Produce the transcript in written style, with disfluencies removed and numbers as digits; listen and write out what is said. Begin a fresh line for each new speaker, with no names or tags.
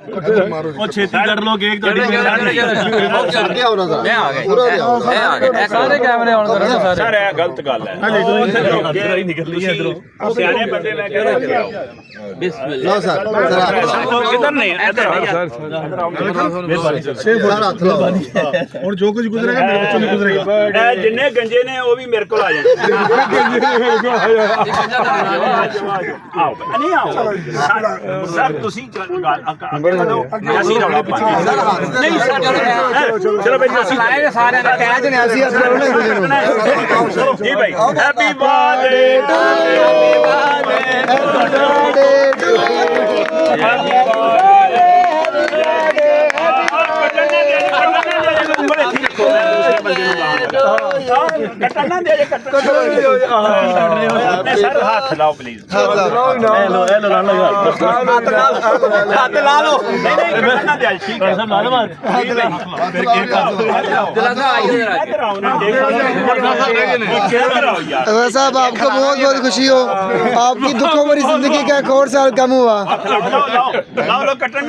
ਉਹ ਛੇਤੀ ਕਰ ਲੋ ਕੇਕ ਤੁਹਾਡੀ
ਸਾਰੇ ਕੈਮਰੇ ਆਨ ਕਰੋ ਨਾ
ਸਰ ਇਹ ਗਲਤ ਗੱਲ ਹੈ
ਹੀ ਨਿਕਲਦੀ ਹੈ ਇਧਰੋਂ
ਸਿਆਣੇ ਬੰਦੇ ਮੈਂ ਕਹਿੰਦਾ ਲਿਆਓ
ਲਓ ਸਰ
ਕਿਧਰ ਨੇ ਇੱਧਰ ਆਓ
ਹੁਣ ਜੋ ਕੁਝ ਗੁਜ਼ਰੇਗਾ ਮੇਰੇ ਬੱਚੋਂ ਨਹੀਂ ਗੁਜ਼ਰੇਗਾ
ਇਹ ਜਿੰਨੇ ਗੰਜੇ ਨੇ ਉਹ ਵੀ ਮੇਰੇ ਕੋਲ ਆ ਜਾਣ ਆਓ ਨਹੀਂ ਆਓ ਸਰ ਤੁਸੀਂ ਅਸੀਂ ਰੌਲਾ ਪਾਉਂਦੇ ਨਹੀਂ ਸਰ ਚਲੋ ਭਾਈ ਅਸੀਂ
ਲਾਏ ਸਾਰਿਆਂ ਨੇ ਕਹਿ ਜਣੇ ਅਸੀਂ
ਜੀ ਭਾਈ happy birthday to you happy sir ਹੱਥ ਲਾਓ ਪਲੀਜ਼
ਹੱਥ ਲਾ ਲਓ
ਨਹੀਂ ਕੱਟਣਾ ਦੇ ਠੀਕ ਹੈ
ਸਰ ਲਾ ਦਵਾ
साहब आपको बहुत बहुत खुशी हो आपकी दुखों भरी जिंदगी का एक और साल कम हुआ
ਲਾਓ ਕਟਣ